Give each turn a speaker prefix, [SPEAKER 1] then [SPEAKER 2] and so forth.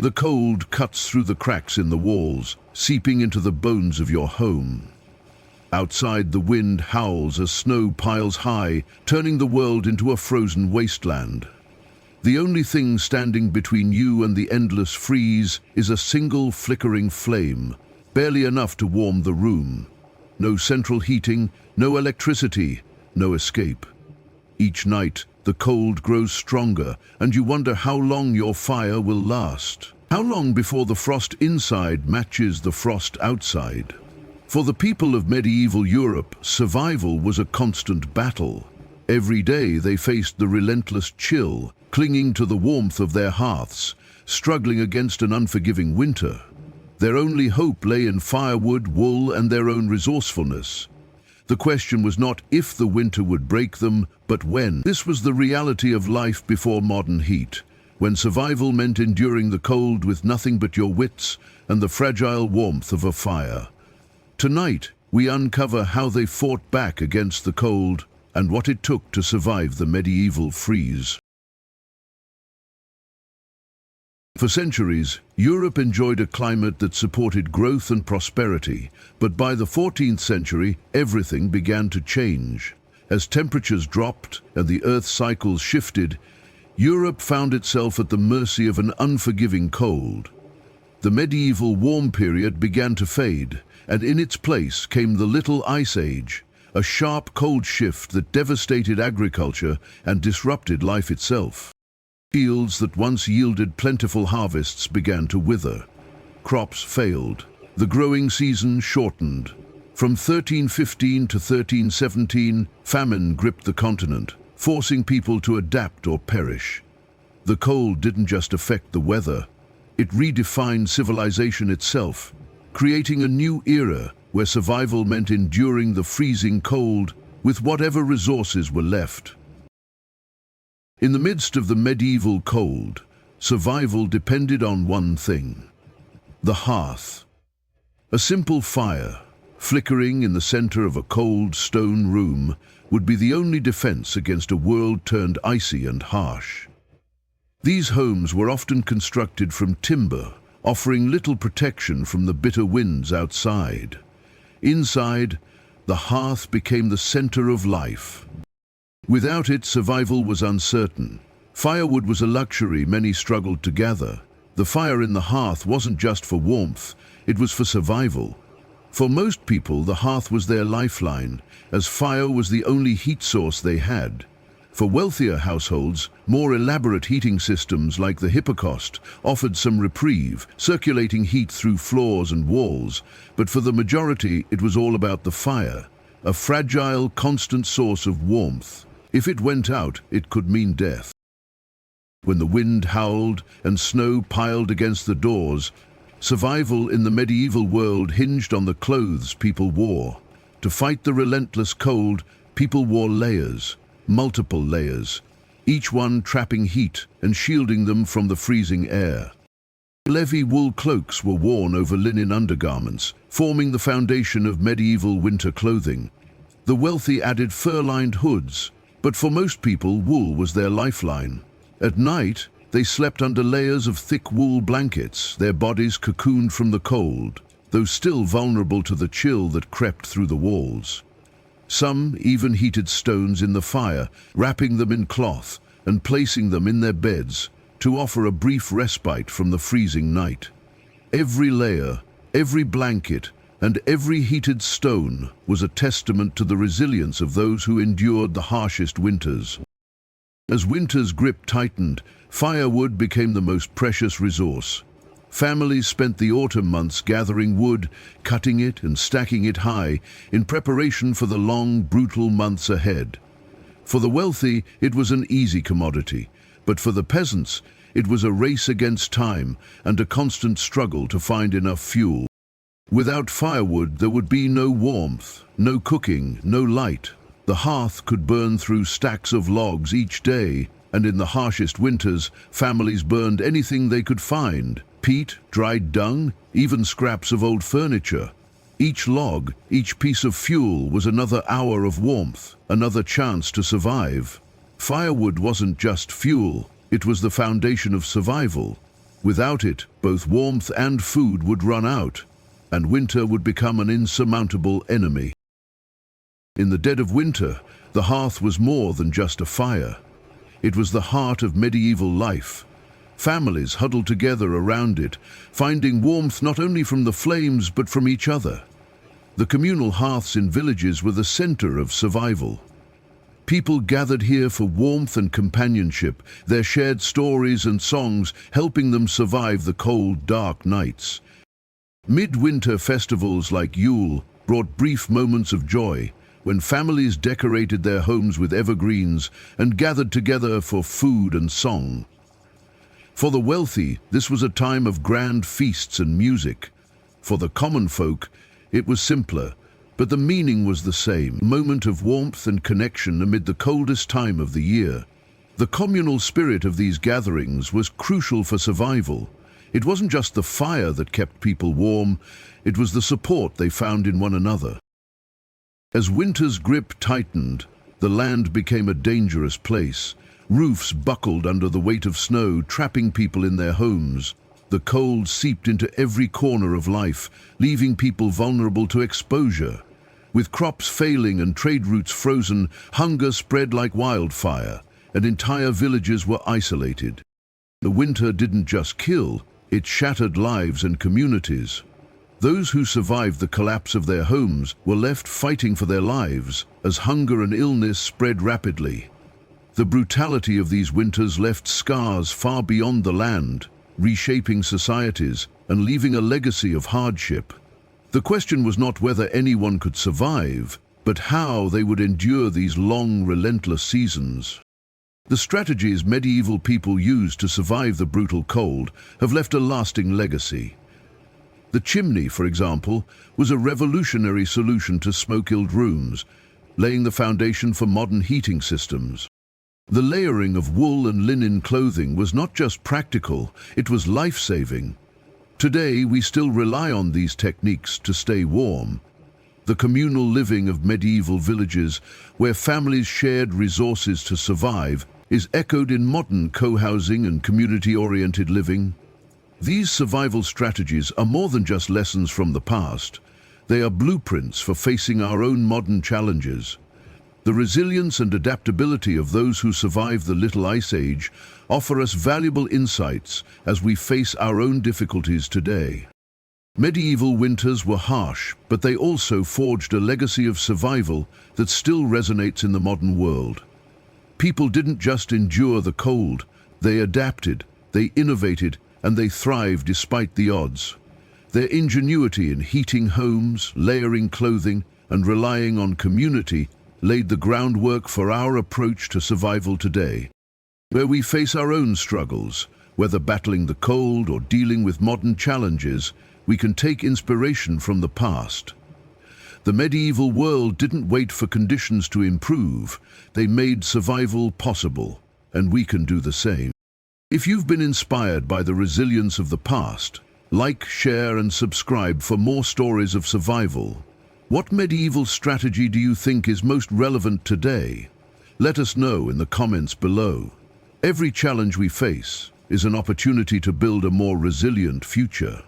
[SPEAKER 1] The cold cuts through the cracks in the walls, seeping into the bones of your home. Outside, the wind howls as snow piles high, turning the world into a frozen wasteland. The only thing standing between you and the endless freeze is a single flickering flame, barely enough to warm the room. No central heating, no electricity, no escape. Each night, the cold grows stronger, and you wonder how long your fire will last. How long before the frost inside matches the frost outside? For the people of medieval Europe, survival was a constant battle. Every day they faced the relentless chill, clinging to the warmth of their hearths, struggling against an unforgiving winter. Their only hope lay in firewood, wool, and their own resourcefulness. The question was not if the winter would break them, but when. This was the reality of life before modern heat, when survival meant enduring the cold with nothing but your wits and the fragile warmth of a fire. Tonight, we uncover how they fought back against the cold and what it took to survive the medieval freeze. For centuries, Europe enjoyed a climate that supported growth and prosperity, but by the 14th century, everything began to change. As temperatures dropped and the Earth's cycles shifted, Europe found itself at the mercy of an unforgiving cold. The medieval warm period began to fade, and in its place came the Little Ice Age, a sharp cold shift that devastated agriculture and disrupted life itself. Fields that once yielded plentiful harvests began to wither. Crops failed. The growing season shortened. From 1315 to 1317, famine gripped the continent, forcing people to adapt or perish. The cold didn't just affect the weather, it redefined civilization itself, creating a new era where survival meant enduring the freezing cold with whatever resources were left. In the midst of the medieval cold, survival depended on one thing: the hearth. A simple fire, flickering in the center of a cold stone room, would be the only defense against a world turned icy and harsh. These homes were often constructed from timber, offering little protection from the bitter winds outside. Inside, the hearth became the center of life. Without it, survival was uncertain. Firewood was a luxury many struggled to gather. The fire in the hearth wasn't just for warmth, it was for survival. For most people, the hearth was their lifeline, as fire was the only heat source they had. For wealthier households, more elaborate heating systems like the hypocaust offered some reprieve, circulating heat through floors and walls. But for the majority, it was all about the fire, a fragile, constant source of warmth. If it went out, it could mean death. When the wind howled and snow piled against the doors, survival in the medieval world hinged on the clothes people wore. To fight the relentless cold, people wore layers, multiple layers, each one trapping heat and shielding them from the freezing air. Heavy wool cloaks were worn over linen undergarments, forming the foundation of medieval winter clothing. The wealthy added fur-lined hoods, but for most people, wool was their lifeline. At night, they slept under layers of thick wool blankets, their bodies cocooned from the cold, though still vulnerable to the chill that crept through the walls. Some even heated stones in the fire, wrapping them in cloth and placing them in their beds to offer a brief respite from the freezing night. Every layer, every blanket, and every heated stone was a testament to the resilience of those who endured the harshest winters. As winter's grip tightened, firewood became the most precious resource. Families spent the autumn months gathering wood, cutting it and stacking it high in preparation for the long, brutal months ahead. For the wealthy, it was an easy commodity, but for the peasants, it was a race against time and a constant struggle to find enough fuel. Without firewood, there would be no warmth, no cooking, no light. The hearth could burn through stacks of logs each day, and in the harshest winters, families burned anything they could find: peat, dried dung, even scraps of old furniture. Each log, each piece of fuel was another hour of warmth, another chance to survive. Firewood wasn't just fuel, it was the foundation of survival. Without it, both warmth and food would run out, and winter would become an insurmountable enemy. In the dead of winter, the hearth was more than just a fire. It was the heart of medieval life. Families huddled together around it, finding warmth not only from the flames but from each other. The communal hearths in villages were the center of survival. People gathered here for warmth and companionship, their shared stories and songs helping them survive the cold, dark nights. Midwinter festivals like Yule brought brief moments of joy, when families decorated their homes with evergreens and gathered together for food and song. For the wealthy, this was a time of grand feasts and music. For the common folk, it was simpler, but the meaning was the same, a moment of warmth and connection amid the coldest time of the year. The communal spirit of these gatherings was crucial for survival. It wasn't just the fire that kept people warm, it was the support they found in one another. As winter's grip tightened, the land became a dangerous place. Roofs buckled under the weight of snow, trapping people in their homes. The cold seeped into every corner of life, leaving people vulnerable to exposure. With crops failing and trade routes frozen, hunger spread like wildfire, and entire villages were isolated. The winter didn't just kill, it shattered lives and communities. Those who survived the collapse of their homes were left fighting for their lives as hunger and illness spread rapidly. The brutality of these winters left scars far beyond the land, reshaping societies and leaving a legacy of hardship. The question was not whether anyone could survive, but how they would endure these long, relentless seasons. The strategies medieval people used to survive the brutal cold have left a lasting legacy. The chimney, for example, was a revolutionary solution to smoke-filled rooms, laying the foundation for modern heating systems. The layering of wool and linen clothing was not just practical, it was life-saving. Today, we still rely on these techniques to stay warm. The communal living of medieval villages, where families shared resources to survive, is echoed in modern co-housing and community-oriented living. These survival strategies are more than just lessons from the past. They are blueprints for facing our own modern challenges. The resilience and adaptability of those who survived the Little Ice Age offer us valuable insights as we face our own difficulties today. Medieval winters were harsh, but they also forged a legacy of survival that still resonates in the modern world. People didn't just endure the cold, they adapted, they innovated, and they thrived despite the odds. Their ingenuity in heating homes, layering clothing, and relying on community laid the groundwork for our approach to survival today. Where we face our own struggles, whether battling the cold or dealing with modern challenges, we can take inspiration from the past. The medieval world didn't wait for conditions to improve, they made survival possible, and we can do the same. If you've been inspired by the resilience of the past, like, share, and subscribe for more stories of survival. What medieval strategy do you think is most relevant today? Let us know in the comments below. Every challenge we face is an opportunity to build a more resilient future.